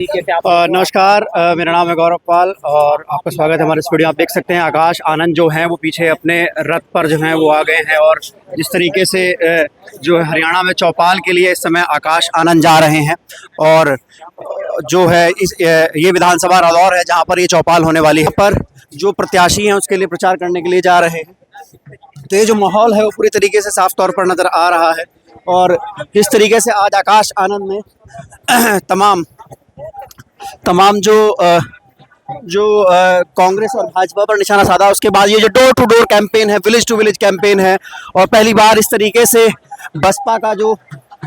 नमस्कार, मेरा नाम है गौरव पाल और आपका स्वागत है हमारे इस वीडियो। आप देख सकते हैं आकाश आनंद जो हैं वो पीछे अपने रथ पर जो हैं वो आ गए हैं और जिस तरीके से जो है हरियाणा में चौपाल के लिए इस समय आकाश आनंद जा रहे हैं और जो है ये विधानसभा रादौर है जहां पर ये चौपाल होने वाली है, पर जो प्रत्याशी हैं उसके लिए प्रचार करने के लिए जा रहे हैं। तो ये जो माहौल है वो पूरी तरीके से साफ तौर पर नज़र आ रहा है और जिस तरीके से आज आकाश आनंद ने तमाम जो कांग्रेस और भाजपा पर निशाना साधा, उसके बाद ये जो डोर टू डोर कैंपेन है, विलेज टू विलेज कैंपेन है और पहली बार इस तरीके से बसपा का जो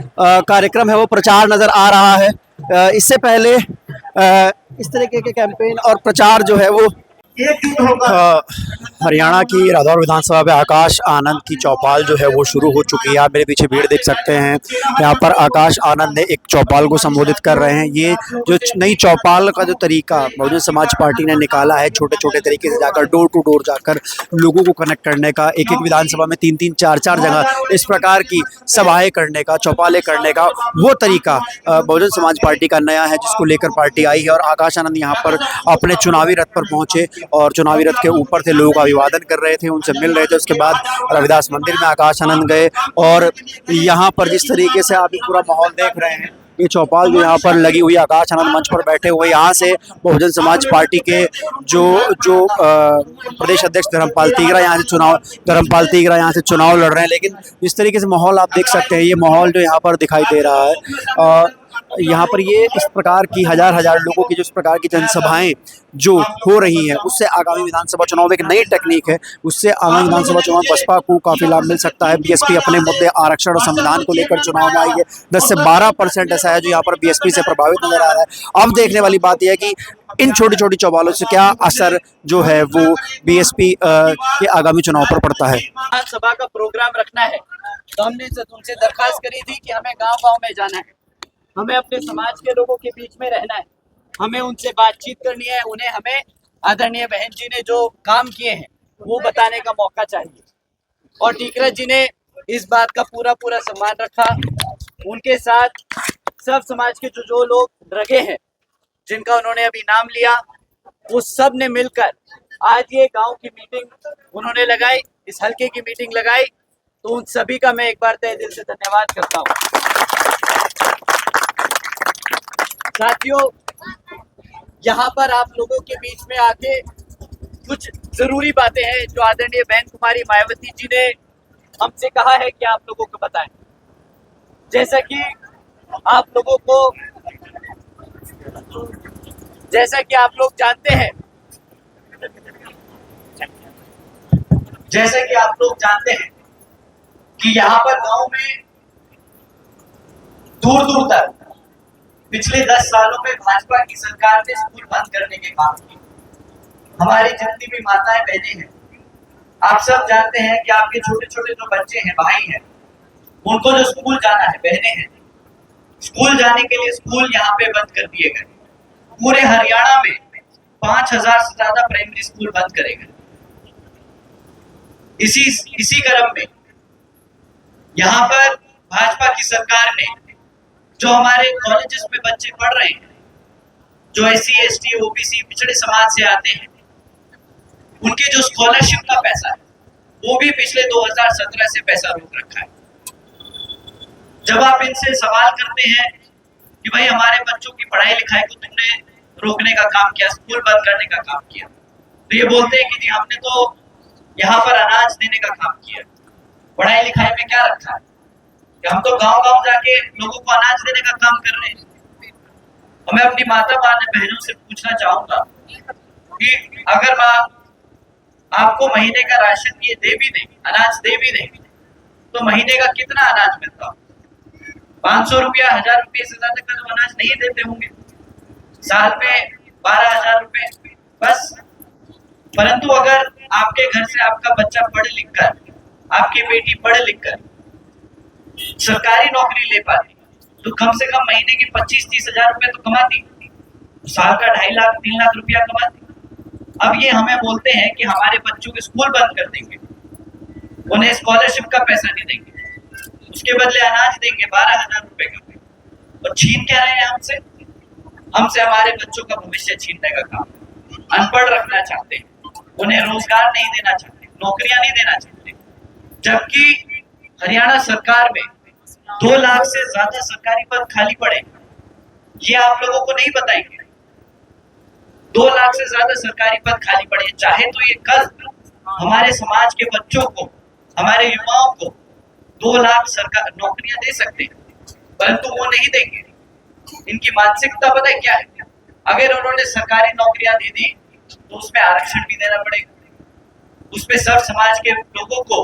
कार्यक्रम है वो प्रचार नज़र आ रहा है। इससे पहले इस तरीके के कैंपेन और प्रचार जो है वो हरियाणा की रादौर विधानसभा में आकाश आनंद की चौपाल जो है वो शुरू हो चुकी है। आप मेरे पीछे भीड़ देख सकते हैं। यहाँ पर आकाश आनंद ने एक चौपाल को संबोधित कर रहे हैं। ये जो नई चौपाल का जो तरीका बहुजन समाज पार्टी ने निकाला है, छोटे छोटे तरीके से जाकर डोर टू डोर जाकर लोगों को कनेक्ट करने का, एक एक विधानसभा में 3-3 4-4 जगह इस प्रकार की सभाएँ करने का, चौपालें करने का, वो तरीका बहुजन समाज पार्टी का नया है जिसको लेकर पार्टी आई है। और आकाश आनंद यहाँ पर अपने चुनावी रथ पर पहुँचे और चुनावी रथ के ऊपर थे लोगों का अभिवादन कर रहे थे, उनसे मिल रहे थे। उसके बाद रविदास मंदिर में आकाश आनंद गए और यहाँ पर जिस तरीके से आप पूरा माहौल देख रहे हैं, ये चौपाल जो यहाँ पर लगी हुई, आकाश आनंद मंच पर बैठे हुए, यहाँ से बहुजन समाज पार्टी के जो प्रदेश अध्यक्ष धर्मपाल तीगरा यहाँ से चुनाव लड़ रहे हैं। लेकिन जिस तरीके से माहौल आप देख सकते हैं, ये माहौल जो यहाँ पर दिखाई दे रहा है, यहाँ पर ये इस प्रकार की हजार लोगों की जो इस प्रकार की जनसभाएं जो हो रही हैं, उससे आगामी विधानसभा चुनाव एक नई टेक्निक है, उससे आगामी विधानसभा चुनाव बसपा को काफ़ी लाभ मिल सकता है। बीएसपी अपने मुद्दे आरक्षण और संविधान को लेकर चुनाव में आई है। 10 से 12% ऐसा है जो यहाँ पर बीएसपी से प्रभावित नजर आ रहा है। अब देखने वाली बात यह है कि इन छोटी छोटी चौपालों से क्या असर जो है वो बीएसपी के आगामी चुनाव पर पड़ता है। विधानसभा का प्रोग्राम रखना है तो हमने तुमसे दरखास्त करी थी कि हमें गाँव में जाना है, हमें अपने समाज के लोगों के बीच में रहना है, हमें उनसे बातचीत करनी है, उन्हें हमें आदरणीय बहन जी ने जो काम किए हैं वो बताने का मौका चाहिए। और टीकरत जी ने इस बात का पूरा सम्मान रखा। उनके साथ सब समाज के जो लोग लगे हैं, जिनका उन्होंने अभी नाम लिया, वो सब ने मिलकर आज ये गांव की मीटिंग उन्होंने लगाई, इस हल्के की मीटिंग लगाई। तो उन सभी का मैं एक बार तहे दिल से धन्यवाद करता हूँ। साथियों, यहाँ पर आप लोगों के बीच में आके कुछ जरूरी बातें हैं जो आदरणीय बहन कुमारी मायावती जी ने हमसे कहा है कि आप लोगों को बताएं। जैसा कि आप लोग जानते हैं कि यहाँ पर गांव में दूर दूर तक पिछले 10 सालों में भाजपा की सरकार ने स्कूल बंद करने के काम किए। हमारी जितनी भी माताएं बहनें हैं, आप सब जानते हैं कि आपके छोटे छोटे जो बच्चे हैं, भाई हैं, उनको जो स्कूल जाना है, बहनें हैं, स्कूल जाने के लिए स्कूल यहाँ पे बंद कर दिए गए। पूरे हरियाणा में 5000 से ज्यादा प्राइमरी स्कूल बंद करे गए। इसी क्रम में यहाँ पर भाजपा की सरकार ने जो हमारे कॉलेजेस में बच्चे पढ़ रहे हैं, जो SC ST OBC पिछड़े समाज से आते हैं, उनके जो स्कॉलरशिप का पैसा है वो भी पिछले 2017 से पैसा रोक रखा है। जब आप इनसे सवाल करते हैं कि भाई हमारे बच्चों की पढ़ाई लिखाई को तुमने रोकने का काम किया, स्कूल बंद करने का काम किया, तो ये बोलते हैं कि जी हमने तो यहाँ पर अनाज देने का काम किया, पढ़ाई लिखाई में क्या रखा है, हम तो गांव जाके लोगों को अनाज देने का काम कर रहे हैं। और मैं अपनी माता बहनों से पूछना चाहूंगा कि अगर माँ आपको महीने का राशन ये दे भी नहीं, अनाज दे भी नहीं, तो महीने का कितना अनाज मिलता हो? 500 रुपया, 1000 रुपये से ज्यादा का तो अनाज नहीं देते होंगे। साल में 12,000 रुपए बस। परंतु अगर आपके घर से आपका बच्चा पढ़ लिख कर, आपकी बेटी पढ़ लिख कर सरकारी नौकरी ले पाती तो कम से कम महीने की 25-30 हजार रुपए तो कमाती, साल का 2.5 लाख 3 लाख रुपया कमाती। अब ये हमें बोलते हैं कि हमारे बच्चों के स्कूल बंद कर देंगे, उन्हें स्कॉलरशिप का पैसा नहीं देंगे, उसके बदले अनाज देंगे 12,000 रुपए का, और छीन क्या रहे हैं हमसे। हमसे हमारे बच्चों का भविष्य छीनने का काम। अनपढ़ रखना चाहते हैं, उन्हें रोजगार नहीं देना चाहते, नौकरियां नहीं देना चाहते। जबकि हरियाणा सरकार में 2 लाख से ज्यादा सरकारी पद खाली पड़े, ये आप लोगों को नहीं बताएंगे। 2 लाख से ज्यादा सरकारी पद खाली पड़े, चाहे तो ये कल हमारे समाज के बच्चों को, हमारे युवाओं को 2 लाख सरकार नौकरियां दे सकते हैं, परंतु वो नहीं देंगे। इनकी मानसिकता पता है क्या है? अगर उन्होंने सरकारी नौकरियां दे दी तो उसमें आरक्षण भी देना पड़ेगा, उसमें सब समाज के लोगों को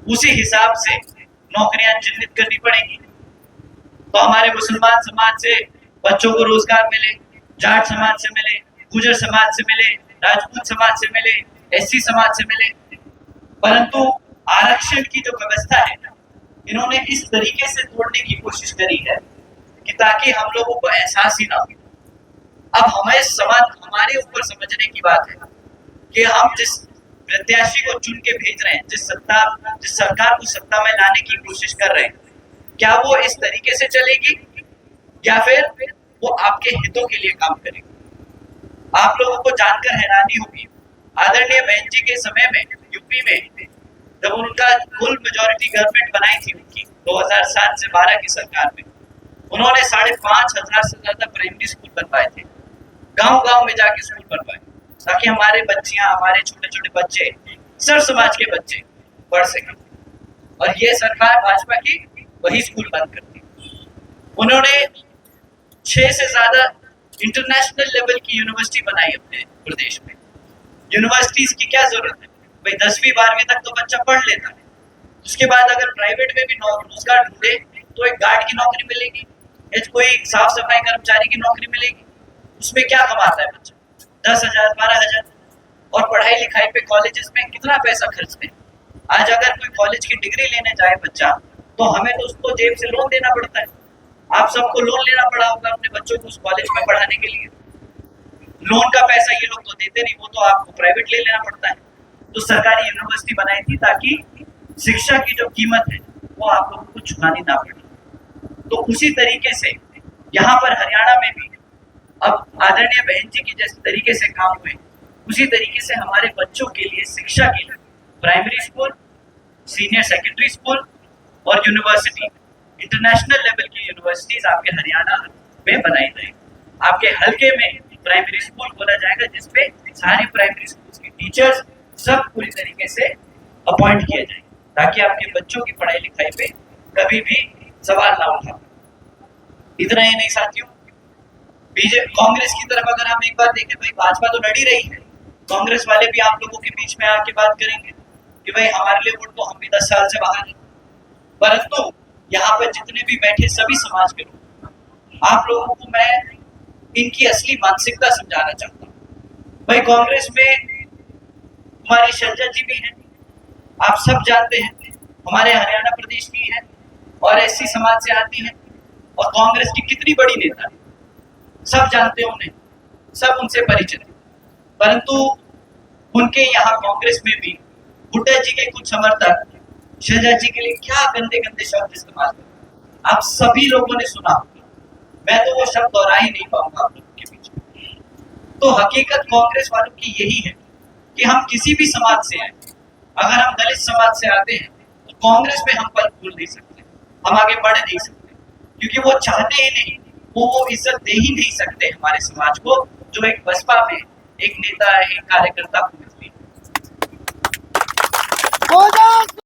उसी हिसाब से नौकरियां चिन्हित करनी पड़ेगी। तो हमारे मुसलमान समाज से बच्चों को रोजगार मिले, जाट समाज से मिले, गुजर समाज से मिले, राजपूत समाज से मिले, एससी समाज से मिले, परंतु आरक्षण की जो व्यवस्था है इन्होंने इस तरीके से तोड़ने की कोशिश करी है कि ताकि हम लोगों को एहसास ही ना हो। अब हमें समाज, हमारे ऊपर समझने की बात है कि हम जिस प्रत्याशी को चुन के भेज रहे हैं, जिस सरकार को सत्ता में लाने की कोशिश कर रहे हैं, क्या वो इस तरीके से चलेगी या फिर वो आपके हितों के लिए काम करेगी? आप लोगों को जानकर हैरानी होगी, आदरणीय बहन जी के समय में यूपी में जब उनका फुल मेजॉरिटी गवर्नमेंट बनाई थी उनकी 2007 से 12 की सरकार में, उन्होंने 5,500 से ज्यादा प्राइमरी स्कूल बनवाए थे, गांव-गांव में जाके स्कूल बनवाए ताकि हमारे बच्चियां, हमारे छोटे-छोटे बच्चे, सर समाज के बच्चे पढ़ सकें। और ये सरकार भाजपा की वही स्कूल बंद कर दी। उन्होंने 6 से ज्यादा इंटरनेशनल लेवल की यूनिवर्सिटी बनाई अपने प्रदेश में। यूनिवर्सिटीज की क्या जरूरत है भाई? 10वीं 12वीं तक तो बच्चा पढ़ लेता है, उसके बाद अगर प्राइवेट में भी रोजगार ढूंढे तो एक गार्ड की नौकरी मिलेगी या कोई साफ सफाई कर्मचारी की नौकरी मिलेगी। उसमें क्या कमाता है बच्चा? 10,000 12,000। और पढ़ाई लिखाई पे कॉलेजेस में कितना पैसा खर्चते हैं। आज अगर कोई कॉलेज की डिग्री लेने जाए बच्चा तो हमें तो उसको जेब से लोन देना पड़ता है। आप सबको लोन लेना पड़ा होगा अपने बच्चों को उस कॉलेज में पढ़ाने के लिए। लोन का पैसा ये लोग तो देते नहीं, वो तो आपको प्राइवेट ले लेना पड़ता है। तो सरकारी यूनिवर्सिटी बनाई थी ताकि शिक्षा की जो कीमत है वो आप लोगों को चुकानी ना पड़े। तो उसी तरीके से यहाँ पर हरियाणा में भी अब आदरणीय बहन जी की जिस तरीके से काम हुए, उसी तरीके से हमारे बच्चों के लिए शिक्षा के लिए primary school, senior secondary school और यूनिवर्सिटी, इंटरनेशनल लेवल की यूनिवर्सिटीज आपके हरियाणा में बनाई जाएगी। आपके हल्के में प्राइमरी स्कूल खोला जाएगा जिसपे सारे प्राइमरी स्कूल के टीचर्स सब पूरी तरीके से अपॉइंट किए जाएंगे ताकि आपके बच्चों की पढ़ाई लिखाई पे कभी भी सवाल ना उठा। इतना ही नहीं साथियों, बीजेपी कांग्रेस की तरफ अगर हम एक बार देखें, भाई भाजपा तो लड़ी रही है, कांग्रेस वाले भी आप लोगों के बीच में आके बात करेंगे कि भाई हमारे लिए वोट तो हम भी 10 साल से बाहर हैं, परंतु यहाँ पर जितने भी बैठे सभी समाज के लोग, आप लोगों को मैं इनकी असली मानसिकता समझाना चाहता हूँ। भाई कांग्रेस में हमारी शैलजा जी भी हैं, आप सब जानते हैं, हमारे हरियाणा प्रदेश की है और एससी समाज से आती है और कांग्रेस की कितनी बड़ी नेता है, सब जानते हैं उन्हें, सब उनसे परिचित हैं। परंतु उनके यहाँ कांग्रेस में भी हुड्डा जी के कुछ समर्थक शैलजा जी के लिए क्या गंदे गंदे शब्द इस्तेमाल करते, आप सभी लोगों ने सुना, मैं तो वो शब्द दोहरा ही नहीं पाऊंगा आप लोगों के बीच। तो हकीकत कांग्रेस वालों की यही है कि हम किसी भी समाज से आए, अगर हम दलित समाज से आते हैं तो कांग्रेस में हम फल फूल नहीं सकते, हम आगे बढ़ नहीं सकते, क्योंकि वो चाहते ही नहीं, वो इज्जत दे ही नहीं सकते हमारे समाज को जो एक बसपा में एक नेता, एक कार्यकर्ता को मिलती है।